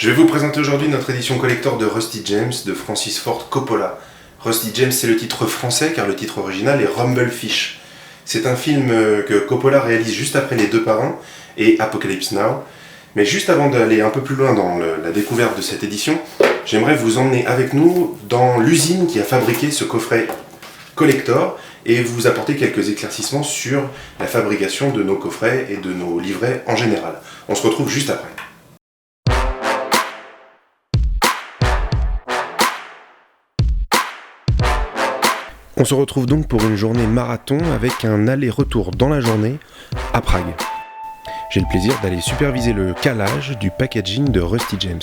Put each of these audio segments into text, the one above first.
Je vais vous présenter aujourd'hui notre édition collector de Rusty James de Francis Ford Coppola. Rusty James, c'est le titre français car le titre original est Rumblefish. C'est un film que Coppola réalise juste après Les Deux Parrains et Apocalypse Now. Mais juste avant d'aller un peu plus loin dans la découverte de cette édition, j'aimerais vous emmener avec nous dans l'usine qui a fabriqué ce coffret collector et vous apporter quelques éclaircissements sur la fabrication de nos coffrets et de nos livrets en général. On se retrouve juste après. On se retrouve donc pour une journée marathon avec un aller-retour dans la journée à Prague. J'ai le plaisir d'aller superviser le calage du packaging de Rusty James.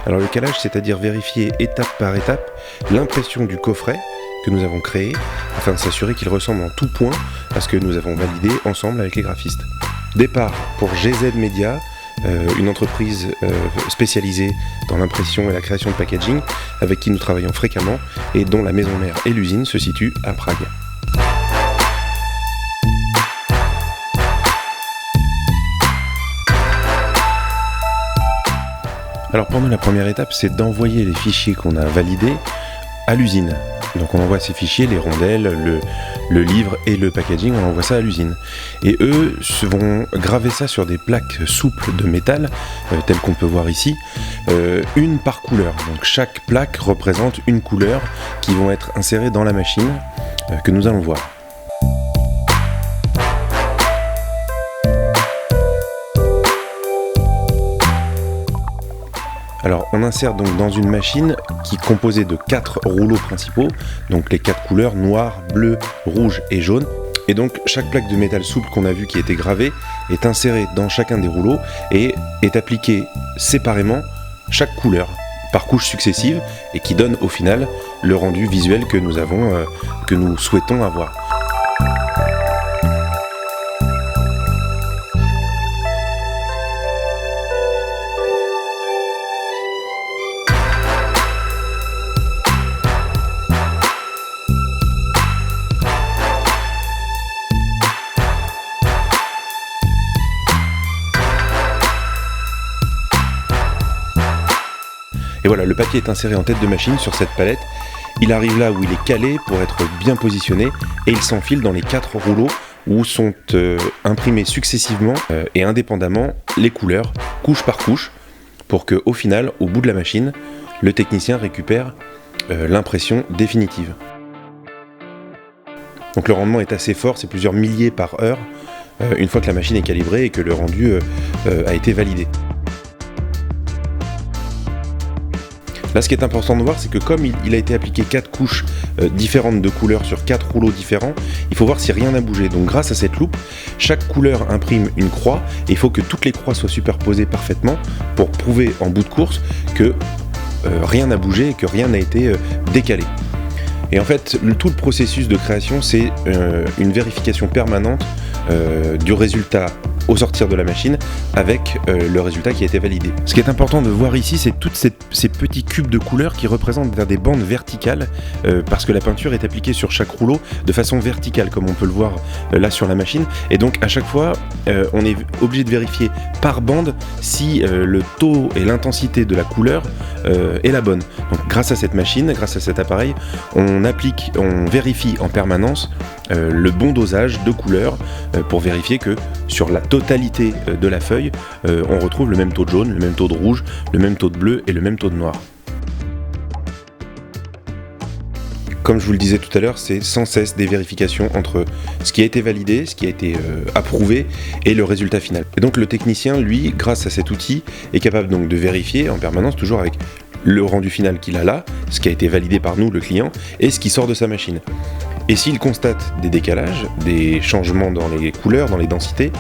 Alors le calage, c'est-à-dire vérifier étape par étape l'impression du coffret que nous avons créé afin de s'assurer qu'il ressemble en tout point à ce que nous avons validé ensemble avec les graphistes. Départ pour GZ Media, une entreprise spécialisée dans l'impression et la création de packaging avec qui nous travaillons fréquemment et dont la maison mère et l'usine se situent à Prague. Alors pendant la première étape, c'est d'envoyer les fichiers qu'on a validés à l'usine. Donc on envoie ces fichiers, les rondelles, le livre et le packaging, on envoie ça à l'usine. Et eux vont graver ça sur des plaques souples de métal, telles qu'on peut voir ici, une par couleur. Donc chaque plaque représente une couleur qui vont être insérées dans la machine que nous allons voir. Alors on insère donc dans une machine qui est composée de 4 rouleaux principaux, donc les 4 couleurs noir, bleu, rouge et jaune. Et donc chaque plaque de métal souple qu'on a vu qui était gravée est insérée dans chacun des rouleaux et est appliquée séparément chaque couleur par couches successives et qui donne au final le rendu visuel que nous souhaitons avoir. Et voilà, le papier est inséré en tête de machine sur cette palette. Il arrive là où il est calé pour être bien positionné et il s'enfile dans les 4 rouleaux où sont imprimés successivement et indépendamment les couleurs, couche par couche, pour qu'au final, au bout de la machine, le technicien récupère l'impression définitive. Donc le rendement est assez fort, c'est plusieurs milliers par heure, une fois que la machine est calibrée et que le rendu a été validé. Là, ce qui est important de voir, c'est que comme il a été appliqué 4 couches différentes de couleurs sur 4 rouleaux différents, il faut voir si rien n'a bougé. Donc grâce à cette loupe, chaque couleur imprime une croix et il faut que toutes les croix soient superposées parfaitement pour prouver en bout de course que rien n'a bougé et que rien n'a été décalé. Et en fait, tout le processus de création, c'est une vérification permanente du résultat au sortir de la machine avec le résultat qui a été validé. Ce qui est important de voir ici, c'est tous ces petits cubes de couleurs qui représentent des bandes verticales parce que la peinture est appliquée sur chaque rouleau de façon verticale comme on peut le voir là sur la machine et donc à chaque fois on est obligé de vérifier par bande si le taux et l'intensité de la couleur est la bonne. Donc grâce à cette machine, grâce à cet appareil, on vérifie en permanence le bon dosage de couleurs pour vérifier que sur la totalité de la feuille, on retrouve le même taux de jaune, le même taux de rouge, le même taux de bleu et le même taux de noir. Comme je vous le disais tout à l'heure, c'est sans cesse des vérifications entre ce qui a été validé, ce qui a été approuvé et le résultat final. Et donc le technicien, lui, grâce à cet outil, est capable donc de vérifier en permanence, toujours avec le rendu final qu'il a là, ce qui a été validé par nous, le client, et ce qui sort de sa machine. Et s'il constate des décalages, des changements dans les couleurs, dans les densités,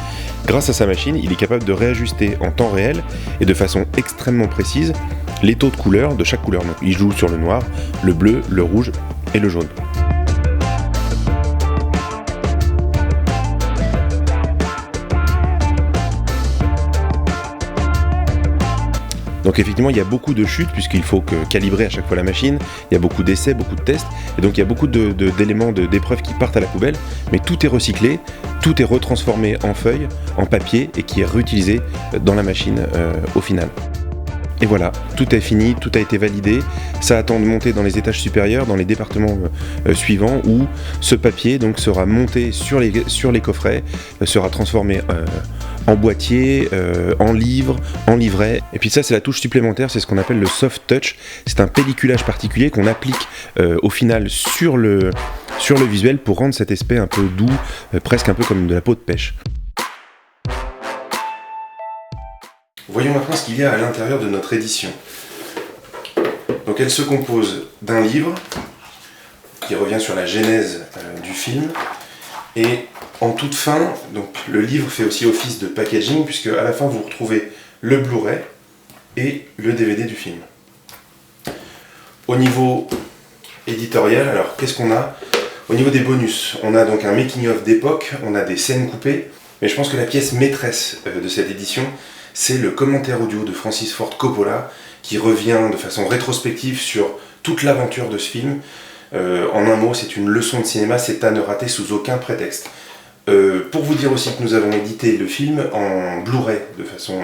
grâce à sa machine, il est capable de réajuster en temps réel et de façon extrêmement précise les taux de couleur de chaque couleur. Donc, il joue sur le noir, le bleu, le rouge et le jaune. Donc effectivement, il y a beaucoup de chutes puisqu'il faut calibrer à chaque fois la machine, il y a beaucoup d'essais, beaucoup de tests, et donc il y a beaucoup d'éléments d'épreuves qui partent à la poubelle, mais tout est recyclé, tout est retransformé en feuille, en papier, et qui est réutilisé dans la machine au final. Et voilà, tout est fini, tout a été validé. Ça attend de monter dans les étages supérieurs, dans les départements suivants, où ce papier donc sera monté sur les coffrets, sera transformé en boîtier, en livre, en livret. Et puis ça, c'est la touche supplémentaire, c'est ce qu'on appelle le soft touch. C'est un pelliculage particulier qu'on applique au final sur le visuel pour rendre cet aspect un peu doux, presque un peu comme de la peau de pêche. Voyons maintenant ce qu'il y a à l'intérieur de notre édition. Donc elle se compose d'un livre qui revient sur la genèse du film, et en toute fin, donc le livre fait aussi office de packaging, puisque à la fin vous retrouvez le Blu-ray et le DVD du film. Au niveau éditorial, alors qu'est-ce qu'on a? Au niveau des bonus, on a donc un making-of d'époque, on a des scènes coupées, mais je pense que la pièce maîtresse de cette édition, c'est le commentaire audio de Francis Ford Coppola, qui revient de façon rétrospective sur toute l'aventure de ce film. En un mot, c'est une leçon de cinéma, c'est à ne rater sous aucun prétexte. Pour vous dire aussi que nous avons édité le film en Blu-ray de façon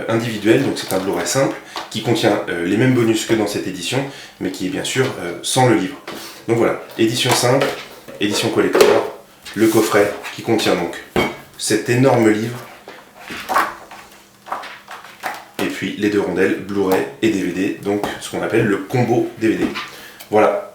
individuelle, donc c'est un Blu-ray simple, qui contient les mêmes bonus que dans cette édition, mais qui est bien sûr sans le livre. Donc voilà, édition simple, édition collector, le coffret qui contient donc cet énorme livre, et puis les deux rondelles Blu-ray et DVD, donc ce qu'on appelle le combo DVD. Voilà.